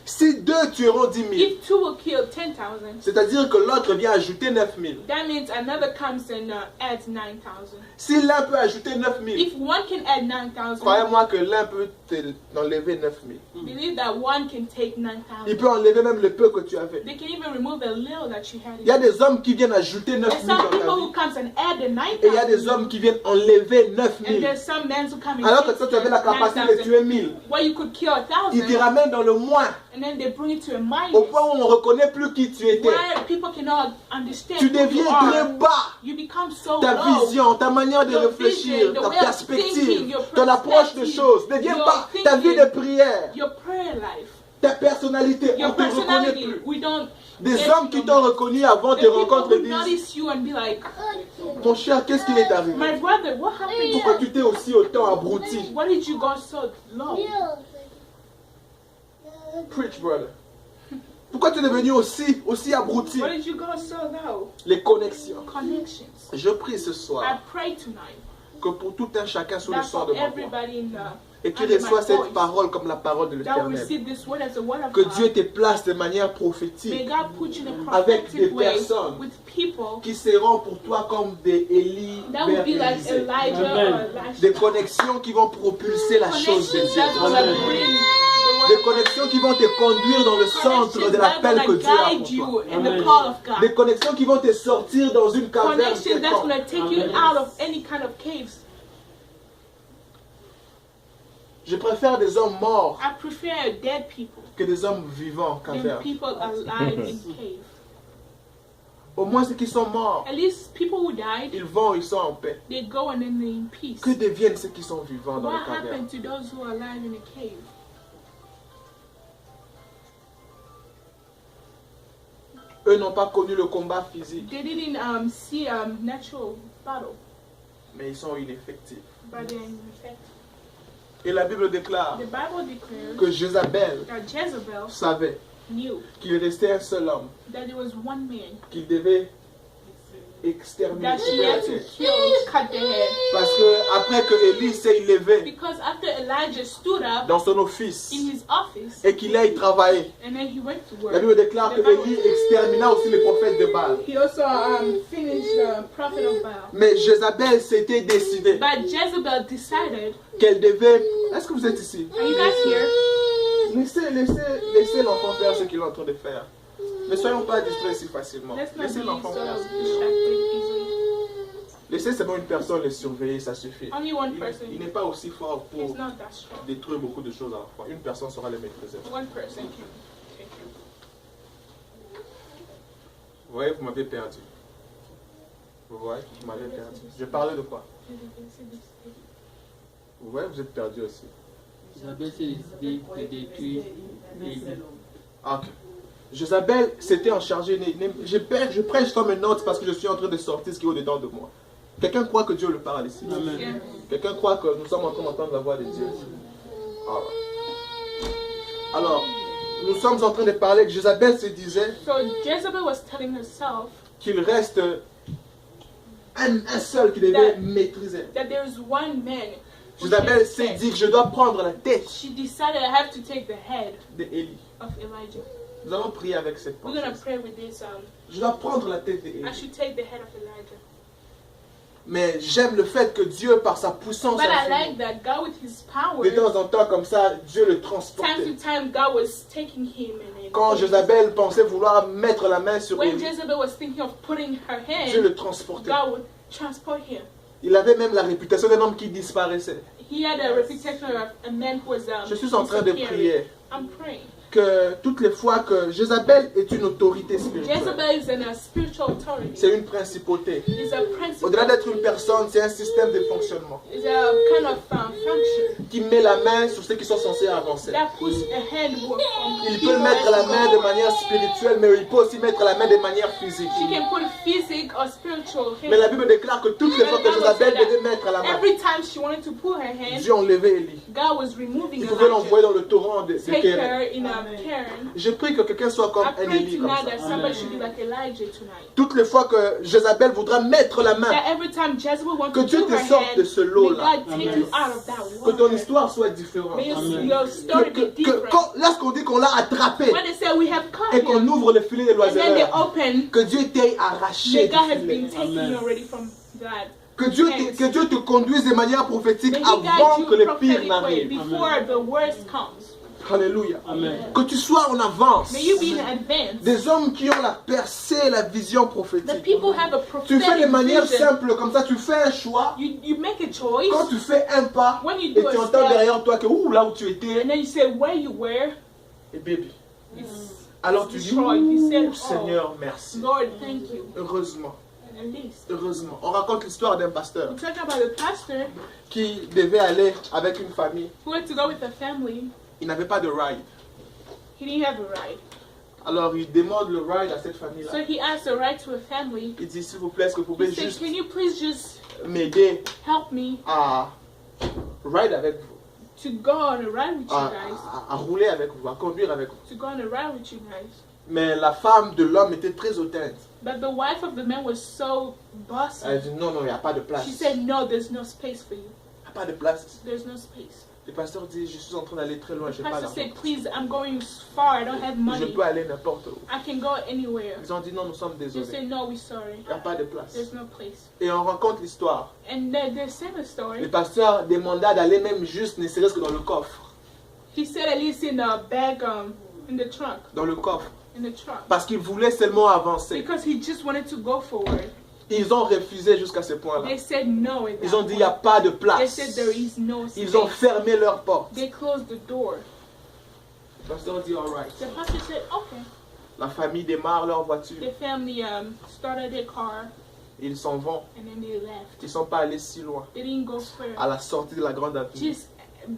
Si deux tueront 10 000, If two will kill 10,000, c'est-à-dire que l'autre vient ajouter 9 000. that means another comes and adds 9,000. Si l'un peut ajouter 9 000, If one can add 9,000, croyez-moi que l'un peut enlever 9 000. believe that one can take Il 9,000. peut enlever même le peu que tu avais. They can even remove the little that you had. Il y a des hommes qui viennent ajouter 9 There's 000 some dans people ta who vie. comes and add the Et il y a des 9,000. hommes qui viennent enlever 9 And 000. there's some men who come and Alors que take toi, tu avais la capacité de 9,000. tuer 1000. Where you could kill Ils te 1,000, ramènent dans le moins, and then they bring it to a au minus, point où on ne reconnaît plus qui tu étais. where people cannot understand Tu who you deviens très are. bas. You become so Ta low. vision, ta manière de Your réfléchir, vision, the ta way of perspective, thinking, your ton approche de perspective, choses devient your pas ta vie thinking, de prière, Your prayer life, ta personnalité. On your ne te reconnaît personality. plus. We don't. Des get hommes you qui no t'ont more. reconnu avant The tes people rencontres who disent, notice you and be like, mon cher, qu'est-ce qui est arrivé? my brother, what happened? Pourquoi tu t'es aussi autant abruti? Why did you go so low? Preach, brother. Pourquoi tu es devenu aussi abruti? Why did you go so low? Les connexions. Connections. Je prie ce I soir pray tonight que pour tout un chacun sous le that son for de ma voix, everybody in et qui under my reçoit cette voice, parole comme la parole de that will l'Éternel, receive this word as a word of que God. Dieu te place de manière May prophétique, God put you in a avec des prophetic way personnes with people qui seront pour toi comme des Élie that will vers be like Élisée. Elijah Amen. or Elisha. Des connexions qui vont propulser la chose de Connections Dieu. that will Amen. bring Des the word. connexions qui vont te conduire dans le centre Connections de that l'appel que will Dieu a guide pour you toi. in the Amen. call of God. Des connexions qui vont te sortir dans une caverne Connections that's going quelconque. to take you Amen. out of any kind of caves. Je préfère des hommes morts I prefer dead people que des hommes vivants en than caverne. people alive in cave. Au moins ceux qui sont morts, At least people who died, ils vont, ils sont en paix. they go and then they're in peace. Que deviennent ceux qui sont vivants dans What les cavernes? happened to those who are alive in a cave? Eux n'ont pas connu le combat physique, They didn't see natural battle, mais ils sont ineffectifs. but they're in effect. Et la Bible déclare The Bible declares que Jézabel that Jezebel savait knew qu'il restait un seul homme, that there was one man qu'il devait exterminer. that she had to kill, cut the head. Parce que après que Élie s'est levé Because after Elijah stood up dans son office in his office et qu'il aille travailler, and then he went to la work, Bible déclare que Élie extermina aussi les prophètes de Baal. he also finished the prophet of Baal. Mais Jézabel s'était décidée But Jezebel decided, qu'elle devait... Est-ce que vous êtes ici? are you guys here? Laissez l'enfant faire ce qu'il est en train de faire. Ne soyons pas distraits si facilement. Let's not Laissez be l'enfant so faire. distracted easily. Laissez seulement une personne le surveiller, ça suffit. Only one person. Il n'est pas aussi fort It's pour not that strong. détruire beaucoup de choses à la fois. Une personne saura les maîtriser. One person can take you. Vous voyez, vous m'avez perdu. Vous voyez, vous m'avez perdu. Je parlais de quoi? Vous voyez, vous êtes perdu aussi. Isabelle s'est décidée de détruire Élie. Ok. Jézabel s'était en chargé. Je prêche comme une note parce que je suis en train de sortir ce qui est au-dedans de moi. Quelqu'un croit que Dieu le parle ici? Amen. Yeah. Quelqu'un croit que nous sommes en train d'entendre la voix de Dieu? Alors, nous sommes en train de parler que Jézabel se disait So Jezebel was telling herself qu'il reste un seul qui devait maîtriser. that there is one man who Jézabel can s'est take. dit que je dois prendre la tête She decided I have to take the head d'Élie. of Elijah. Nous allons prier avec cette We're pensée. gonna pray with this. Je dois prendre la tête I d'Élie. should take the head of Elijah. Mais j'aime le fait que Dieu, par sa puissance But I infinie, like that God, with His power, de temps en temps comme ça, Dieu le time to transportait. time, God was taking him and Quand Jézabel pensait vouloir mettre la main sur when Élie, Jezebel was thinking of putting her Dieu hand, le transportait. God would transport him. Il avait même la réputation d'un homme qui disparaissait. He had a reputation of a man who was Je suis en train de disappearing. prier I'm praying. que toutes les fois que Jézabel est une autorité spirituelle, Jezebel is a spiritual authority. c'est une principauté. It's a principle. Au-delà d'être une personne, c'est un système de fonctionnement It's a kind of function qui met la main sur ceux qui sont censés avancer. that puts a hand on Il people peut mettre la as main go. de manière spirituelle, mais il peut aussi mettre la main de manière physique. She can put physic or spiritual Mais la hand. Bible déclare que toutes les fois que Jézabel devait mettre la main, Every time she wanted to put her hand, Dieu enlevait Élie. God was removing Il pouvait l'envoyer Elijah. dans le torrent de Take Kéren. her in a cairn. Je prie que quelqu'un soit comme I un pray Élie comme tonight ça. that somebody should be like Elijah tonight. Toutes les fois que Jézabel voudra mettre la main, That every time Jezebel wants que to Dieu put te her sorte de hand, ce may lot-là. God take you out of that Que ton water. histoire soit différente. May Amen. your story be different. Lorsqu'on dit qu'on l'a attrapé When they say we have caught et qu'on him, ouvre le filet des and then they loiseurs, open, que Dieu t'ait may arraché God du has filet. been taking Amen. you already from that. Que Dieu te conduise de manière prophétique May He avant guide que you le pire prophetically n'arrive. before the worst comes. Alléluia. Amen. Que tu sois en avance. May you be in advance. Des hommes qui ont la percée, la vision The prophétique. people have a Tu fais de prophetic manière vision. simple comme ça, tu fais un choix. You make a choice, Quand tu fais un pas When you et do tu a entends step, derrière toi que ouh, là où tu étais, and then you say where you were. et baby. It's Alors tu dis, destroyed. You said, ouh, Seigneur, merci. Lord, thank you. Heureusement, At least. heureusement. On raconte l'histoire d'un pasteur We're talking about a pastor qui devait aller avec une famille. who had to go with a family. Il n'avait pas de ride. He didn't have a ride. Alors il demande le ride à cette famille-là. So he asked a ride to a family. Il dit, s'il vous plaît, est-ce que vous pouvez He said, juste can you please just m'aider help me à ride avec vous, to go on a ride with you à, guys? à rouler avec vous, à conduire avec vous. To go on a ride with you guys. Mais la femme de l'homme était très hautaine. But the wife of the man was so bossy. Elle dit, non, non, il n'y a pas de place. She Il said, no, there's no space for you. n'y a pas de place. There's no space. Le pasteur dit, je suis en train d'aller très loin, je The n'ai pas pastor d'argent. said, please, I'm going far. I don't have Je money. peux aller n'importe où. I can go anywhere. Ils ont dit, non, nous sommes They désolés. said, no, we're sorry. Il n'y a pas de place. There's no place. Et on raconte l'histoire. And they said a Le story. pasteur demanda d'aller même juste, ne serait-ce que dans le coffre. He said at least in the bag, in the trunk. Dans le coffre. In the trunk. Parce qu'il voulait seulement avancer. Because he just wanted to go forward. Ils ont refusé jusqu'à ce point-là. They said no. At Ils that ont dit, il n'y a point. pas de They place. said there is no space. Ils ont fermé leurs portes. They closed the door. Le pasteur dit, all right. The pastor said, okay. La famille démarre leur voiture. The family started their car Ils s'en vont. and then they left. Ils ne sont pas allés si loin. They didn't go far. À la sortie de la grande avenue, Just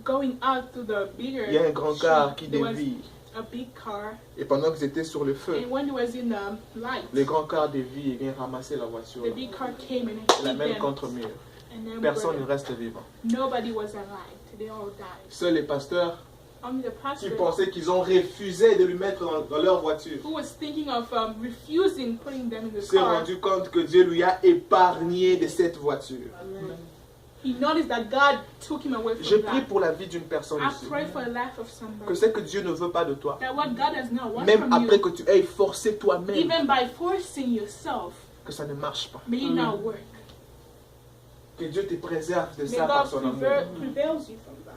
going out to the bigger il y a un grand car qui street, there was dévie. a big car. Et pendant qu'ils étaient sur le feu, And when it was in the light, le grand car dévie et vient ramasser la voiture. the big car came and La hit même them. contre mur. And then Personne ne burned. reste vivant. Nobody was alive. They all died. Seuls les pasteurs Only the qui pastor pensaient qu'ils ont refusé de lui mettre dans leur voiture who was thinking of refusing putting them in the s'est car. rendu compte que Dieu lui a épargné de cette voiture. He noticed that God took him away Je from prie that. pour la vie d'une personne I ici. pray for the life of Que somebody. c'est que Dieu ne veut pas de toi. That what God does not want Même from après you, que tu aies forcé toi-même, even by forcing yourself, que ça ne marche pas. may it not work. Que Dieu te préserve de May ça par God son amour. prevails you from that.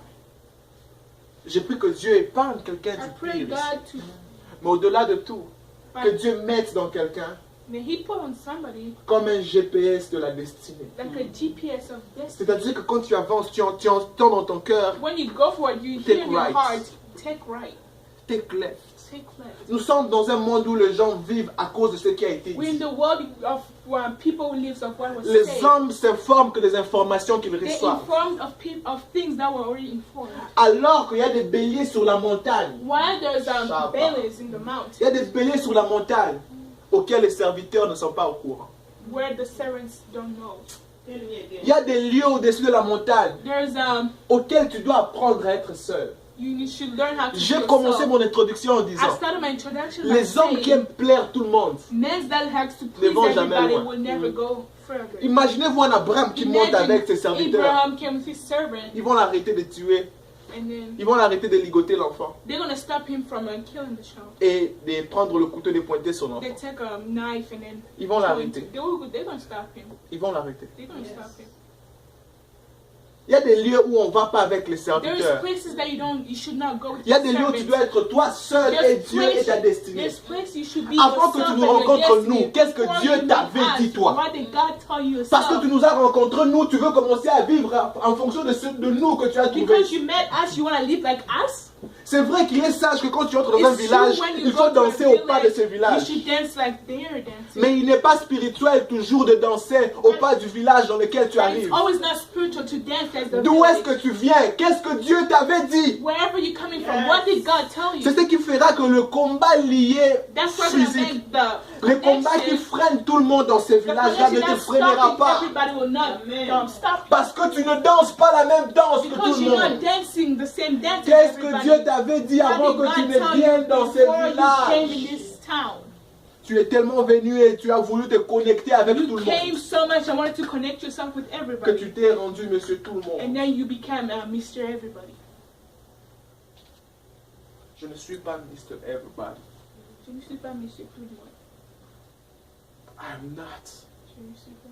Je prie que Dieu épargne quelqu'un I du pray pire. God to, Mais au-delà de tout, que but Dieu mette dans quelqu'un may He put on somebody comme un GPS de la destinée. like a GPS of destiny. C'est-à-dire que quand tu avances, tu entends dans ton cœur, When you go for it, you Take hear in your right. heart, take right, take left. take left. Nous sommes dans un monde où les gens vivent à cause de ce qui a été We're in dit. the world of people who lives of what was Les said. hommes s'informent que des informations qu'ils They're reçoivent. informed of things that were already informed. Alors qu'il y a des béliers sur la montagne. While there's Shabbat. bellies in the mountain, Il y a des béliers sur la montagne auxquels les serviteurs ne sont pas au courant. where the servants don't know. Il y a des lieux au-dessus de la montagne There's auxquels tu dois apprendre à être seul. you should learn how to J'ai be commencé yourself. mon introduction en I disant, started my introduction by les hommes qui saying, aiment plaire tout le monde. men that have to Ne please vont jamais everybody loin. will never go further. Imaginez-vous un Abraham qui monte avec ses serviteurs. Abraham came with his servant, Ils vont l'arrêter de tuer. and then Ils vont l'arrêter de ligoter l'enfant. they're gonna stop him from killing the child. Et de prendre le couteau et de pointer son They enfant. take a knife and then Ils vont l'arrêter. they're gonna stop him. Ils vont l'arrêter. They're gonna stop him. Il y a des lieux où on ne va pas avec les There's serviteurs. places that you should not go with Il y a your des lieux où tu servants. dois être toi seul et Dieu et ta destinée. There's place you should be Avant que yourself tu nous and your rencontres, destiny. nous, qu'est-ce que Before Dieu you t'avait meet dit, us, toi? What did God tell you Parce que yourself? tu nous as rencontrés, nous, tu veux commencer à vivre en fonction de nous que tu as trouvé. Because you met us, you want to live like us? C'est vrai qu'il est sage que quand tu entres dans un It's village, true when you il go faut to a danser au pas de village, ce you village. should dance like they're dancing. Mais il n'est pas spirituel toujours de danser au pas du village dans lequel tu But it's arrives. always not spiritual to dance as the D'où est-ce village. que tu viens? Qu'est-ce que Dieu t'avait dit? Wherever you're coming from, what did God tell C'est you? ce qui fera que le combat lié That's what's going to physique, make the les combats qui connection. freinent tout le monde dans ces The villages-là ne connection te that's freinera stopping pas. everybody will not stop you. Parce que tu ne danses pas la même danse que tout Because le you're not monde. dancing the same dance as Qu'est-ce que everybody. Dieu t'avait dit avant What did que tu God ne tell you viennes dans ces before you came in villages? this town? Tu es tellement venu et tu as voulu te connecter avec tout You le came monde so much and wanted to connect yourself with que everybody. tu t'es rendu monsieur tout le And monde. then you became Mr. Everybody. Je ne suis pas Mr. Everybody. Je ne suis pas Monsieur Tout le monde. I am not. Je ne suis pas.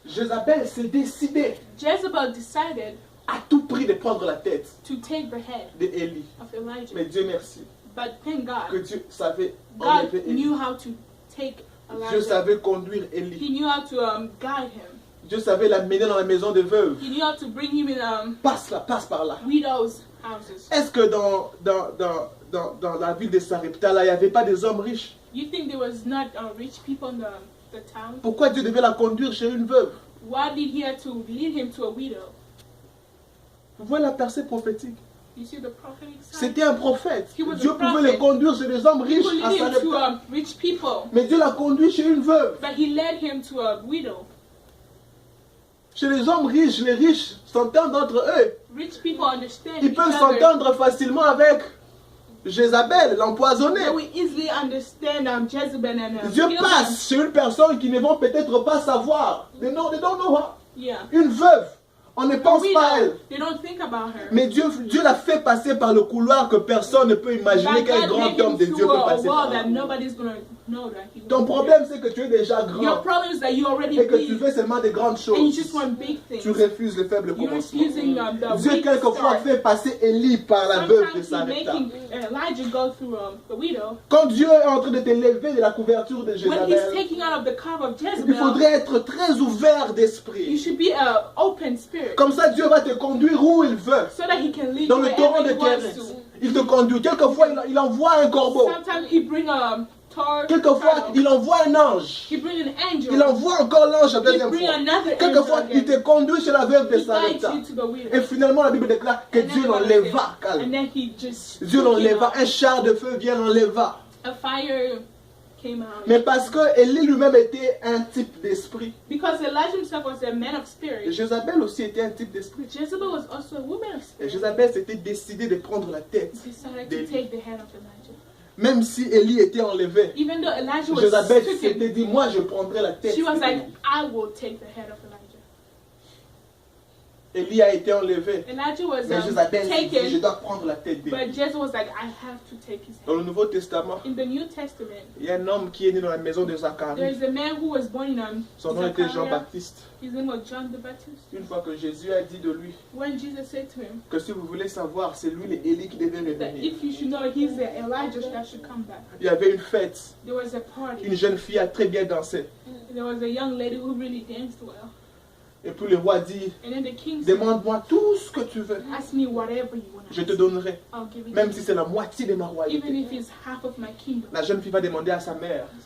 Jézabel s'est décidée Jezebel decided à tout prix de prendre la tête to take the head d'Élie. of Elijah. Mais Dieu merci But thank que God, Dieu savait God enlever Élie. knew how to take Dieu Elijah. savait conduire Élie. He knew how to guide him. Dieu savait l'amener dans la maison de veuve. He knew how to bring him in Passe là, passe par là. widows' houses. Est-ce que dans la ville de Sarepta, là, il n'y avait pas des hommes riches? You think there was not rich people in the town? Pourquoi Dieu devait la conduire chez une veuve? Why did he have to lead him to a widow? Vous voyez la percée prophétique? You see the prophetic side? C'était un prophète. He was a Dieu pouvait prophet. le conduire chez des hommes He riches could à lead him to Sarepta. rich people, Mais Dieu l'a conduit chez une veuve. but he led him to a widow. Chez les hommes riches, les riches s'entendent entre eux. Rich people understand Ils each peuvent other. s'entendre facilement avec Jézabel, l'empoisonnée. They will easily understand Jezebel and Dieu kill passe chez une personne qui ne vont peut-être pas savoir. They don't know her. them. Yeah. Une veuve. On ne A pense pas à elle. widow, they don't think about her. Mais Dieu l'a fait passer par le couloir que personne ne peut imaginer But qu'un God grand made homme him de Dieu through peut a passer wall par là. that nobody's gonna know that he Ton was problème, c'est que tu es déjà there. Your grand problem is that you already et que tu big veux seulement des grandes and you choses. just want big things. Tu refuses le faible You're commencement. refusing the Dieu weak quelquefois start. fait passer Élie par la veuve de Sometimes he's Sarepta. making Elijah go through the widow. Quand Dieu est en train de t'élever de la couverture de When he's Jézabel, taking out of the cover of il Jezebel, faudrait être très ouvert you d'esprit. should be an open spirit Comme ça, Dieu va te conduire où il veut. so that he can lead Dans you le torrent wherever de he wants Kéret, to. il te conduit. Quelquefois, il envoie un corbeau. Sometimes he bring a turtle. Quelquefois, il envoie un ange. He bring an angel. Il envoie encore l'ange la He deuxième bring fois. another Quelquefois, angel il te again. conduit chez la veuve de He guides Sarepta. you to the widow. Et finalement, la Bible déclare que And then Dieu the Bible l'enleva. says- Calme. And then he just Dieu took him l'enleva. out. Un char de feu vient l'enleva. A fire came out. Mais parce que Élie lui-même était un type d'esprit. Because Elijah himself was a man of Et spirit. Jézabel aussi était un type d'esprit. Jezebel was also a woman of Et spirit. Jézabel s'était décidé de prendre la tête. Decided d'Élie. to take the head of Elijah. Même si Élie était enlevé, Even though Elijah was Jézabel stricken, s'était dit, moi je prendrai la tête she was like, d'Élie. I will take the head of Elijah. Élie a été enlevé. Elijah was Mais Jézabel s'est dit, je taken, dois prendre la tête d'Élie. but Jezebel was like, I have to take his Dans head. le Nouveau Testament, In the New Testament, il y a un homme qui est né dans la maison de there Zacharie. is a man who was born in Son nom était Zechariah. Jean-Baptiste. His name was John the Baptist. Une fois que Jésus a dit de lui When Jesus said to him que si vous voulez savoir, c'est lui l'Élie qui devait that revenir. if you should know he's the Elijah that should come back, Il y avait une fête. there was a party. Une jeune fille a très bien dansé. There was a young lady who really danced well. Et puis le roi dit, And then the king said, demande-moi tout ce que tu veux. ask me whatever you want Je to te ask. donnerai. I'll give it Même to si you. c'est la moitié de ma Even royauté. if it's half of my kingdom. La jeune fille va demander à sa mère,